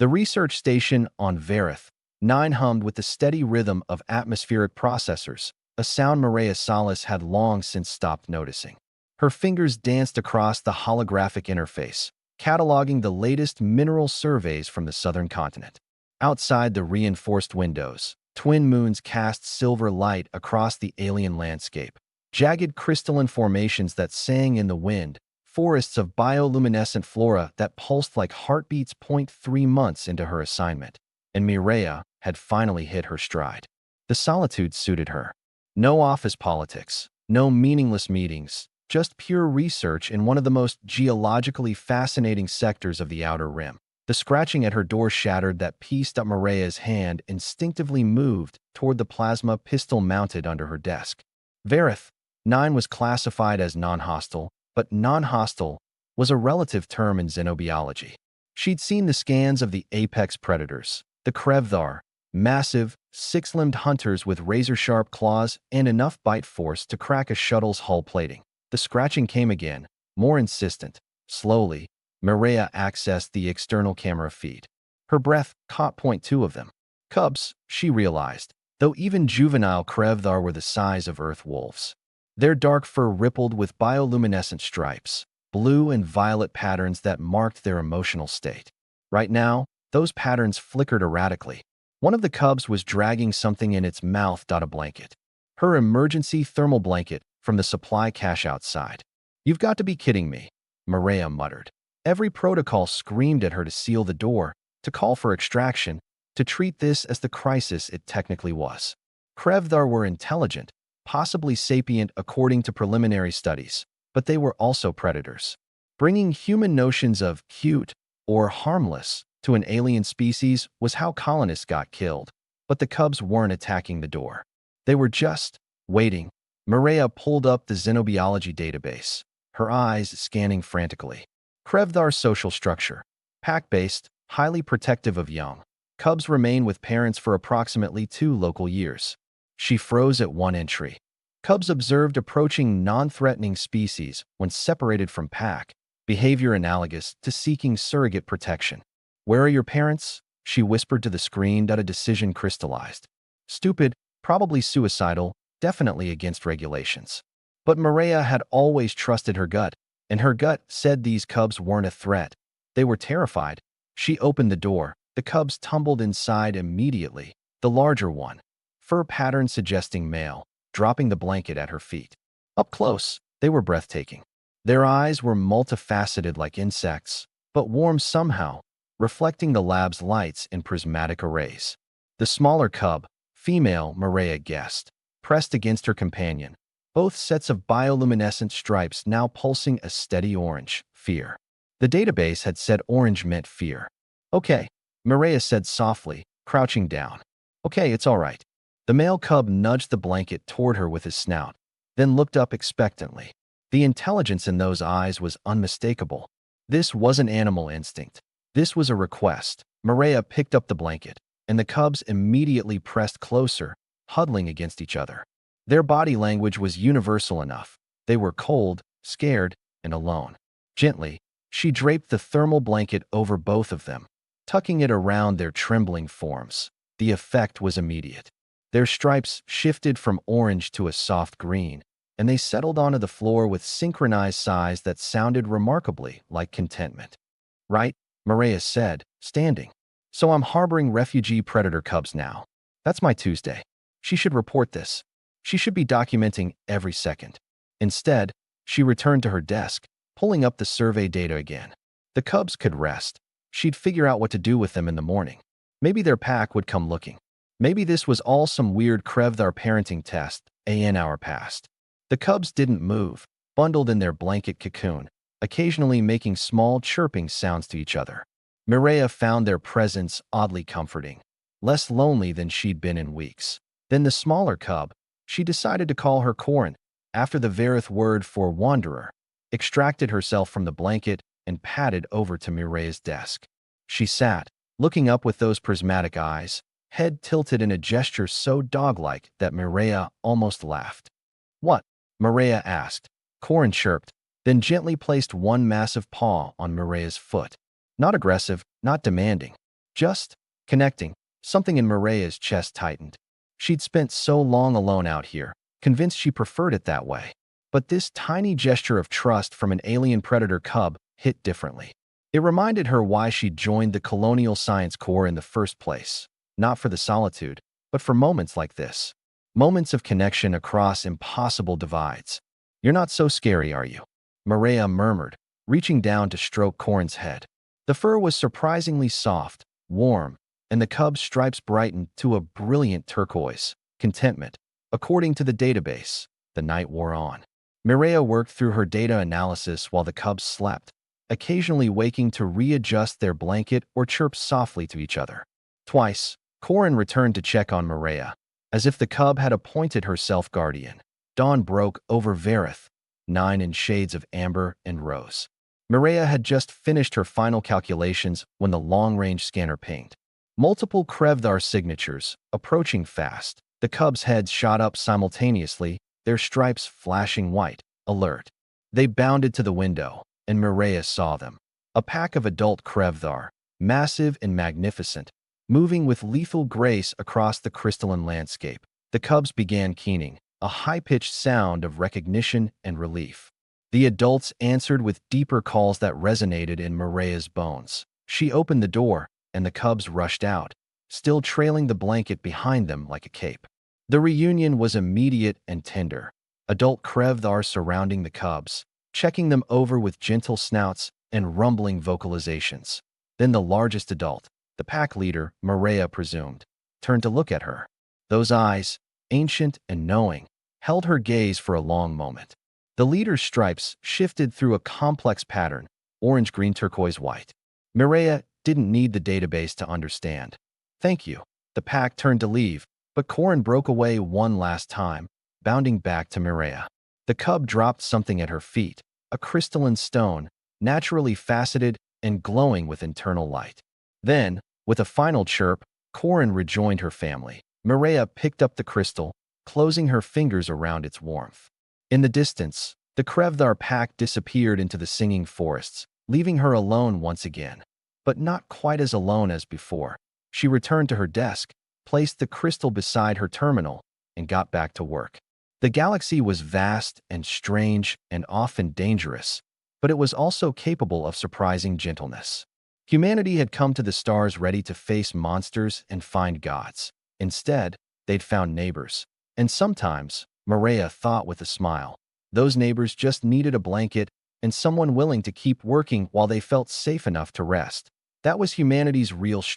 The research station on Varith 9 hummed with the steady rhythm of atmospheric processors, a sound Maria Salas had long since stopped noticing. Her fingers danced across the holographic interface, cataloging the latest mineral surveys from the southern continent. Outside the reinforced windows, twin moons cast silver light across the alien landscape. Jagged crystalline formations that sang in the wind, forests of bioluminescent flora that pulsed like heartbeats. 3 months into her assignment, and Mireya had finally hit her stride. The solitude suited her. No office politics, no meaningless meetings, just pure research in one of the most geologically fascinating sectors of the Outer Rim. The scratching at her door shattered that pieced up Mireya's hand instinctively moved toward the plasma pistol mounted under her desk. Varith 9 was classified as non-hostile, but non-hostile was a relative term in xenobiology. She'd seen the scans of the apex predators, the Krevthar, massive, six-limbed hunters with razor-sharp claws and enough bite force to crack a shuttle's hull plating. The scratching came again, more insistent. Slowly, Mireya accessed the external camera feed. Her breath caught point two of them. Cubs, she realized, though even juvenile Krevthar were the size of earth wolves. Their dark fur rippled with bioluminescent stripes, blue and violet patterns that marked their emotional state. Right now, those patterns flickered erratically. One of the cubs was dragging something in its mouth. A blanket. Her emergency thermal blanket from the supply cache outside. "You've got to be kidding me," Mireya muttered. Every protocol screamed at her to seal the door, to call for extraction, to treat this as the crisis it technically was. Krevthar were intelligent, possibly sapient according to preliminary studies, but they were also predators. Bringing human notions of cute or harmless to an alien species was how colonists got killed, but the cubs weren't attacking the door. They were just waiting. Mireya pulled up the xenobiology database, her eyes scanning frantically. Krevthar's social structure: pack-based, highly protective of young. Cubs remain with parents for approximately 2 local years. She froze at one entry. Cubs observed approaching non-threatening species when separated from pack, behavior analogous to seeking surrogate protection. "Where are your parents?" she whispered to the screen. A decision crystallized. Stupid, probably suicidal, definitely against regulations. But Mireya had always trusted her gut, and her gut said these cubs weren't a threat. They were terrified. She opened the door. The cubs tumbled inside immediately. The larger one, fur pattern suggesting male, dropping the blanket at her feet. Up close, they were breathtaking. Their eyes were multifaceted like insects, but warm somehow, reflecting the lab's lights in prismatic arrays. The smaller cub, female, Mireya guessed, pressed against her companion, both sets of bioluminescent stripes now pulsing a steady orange. Fear. The database had said orange meant fear. "Okay," Mireya said softly, crouching down. "Okay, it's all right." The male cub nudged the blanket toward her with his snout, then looked up expectantly. The intelligence in those eyes was unmistakable. This wasn't animal instinct. This was a request. Mireya picked up the blanket, and the cubs immediately pressed closer, huddling against each other. Their body language was universal enough. They were cold, scared, and alone. Gently, she draped the thermal blanket over both of them, tucking it around their trembling forms. The effect was immediate. Their stripes shifted from orange to a soft green, and they settled onto the floor with synchronized sighs that sounded remarkably like contentment. "Right," Mireya said, standing. "So I'm harboring refugee predator cubs now. That's my Tuesday. She should report this. She should be documenting every second." Instead, she returned to her desk, pulling up the survey data again. The cubs could rest. She'd figure out what to do with them in the morning. Maybe their pack would come looking. Maybe this was all some weird Krevthar parenting test. An hour passed. The cubs didn't move, bundled in their blanket cocoon, occasionally making small chirping sounds to each other. Mireya found their presence oddly comforting, less lonely than she'd been in weeks. Then the smaller cub, she decided to call her Corin, after the Varith word for wanderer, extracted herself from the blanket and padded over to Mireya's desk. She sat, looking up with those prismatic eyes, head tilted in a gesture so dog-like that Mireya almost laughed. "What?" Mireya asked. Corin chirped, then gently placed one massive paw on Mireya's foot. Not aggressive, not demanding, Just connecting. Something in Mireya's chest tightened. She'd spent so long alone out here, convinced she preferred it that way. But this tiny gesture of trust from an alien predator cub hit differently. It reminded her why she'd joined the Colonial Science Corps in the first place. Not for the solitude, but for moments like this. Moments of connection across impossible divides. "You're not so scary, are you?" Mireya murmured, reaching down to stroke Corin's head. The fur was surprisingly soft, warm, and the cub's stripes brightened to a brilliant turquoise. Contentment. According to the database, the night wore on. Mireya worked through her data analysis while the cubs slept, occasionally waking to readjust their blanket or chirp softly to each other. Twice, Corin returned to check on Mireya, as if the cub had appointed herself guardian. Dawn broke over Verith, 9 in shades of amber and rose. Mireya had just finished her final calculations when the long-range scanner pinged. Multiple Krevdar signatures, approaching fast. The cubs' heads shot up simultaneously, their stripes flashing white. Alert. They bounded to the window, and Mireya saw them. A pack of adult Krevdar, massive and magnificent, moving with lethal grace across the crystalline landscape. The cubs began keening, a high-pitched sound of recognition and relief. The adults answered with deeper calls that resonated in Mireya's bones. She opened the door, and the cubs rushed out, still trailing the blanket behind them like a cape. The reunion was immediate and tender. Adult Krevdar surrounding the cubs, checking them over with gentle snouts and rumbling vocalizations. Then the largest adult, the pack leader, Mireya presumed, turned to look at her. Those eyes, ancient and knowing, held her gaze for a long moment. The leader's stripes shifted through a complex pattern, orange, green, turquoise, white. Mireya didn't need the database to understand. "Thank you." The pack turned to leave, but Corin broke away one last time, bounding back to Mireya. The cub dropped something at her feet, a crystalline stone, naturally faceted and glowing with internal light. Then, with a final chirp, Corin rejoined her family. Mireya picked up the crystal, closing her fingers around its warmth. In the distance, the Krevdar pack disappeared into the singing forests, leaving her alone once again. But not quite as alone as before. She returned to her desk, placed the crystal beside her terminal, and got back to work. The galaxy was vast and strange and often dangerous, but it was also capable of surprising gentleness. Humanity had come to the stars ready to face monsters and find gods. Instead, they'd found neighbors. And sometimes, Mireya thought with a smile, those neighbors just needed a blanket and someone willing to keep working while they felt safe enough to rest. That was humanity's real strength.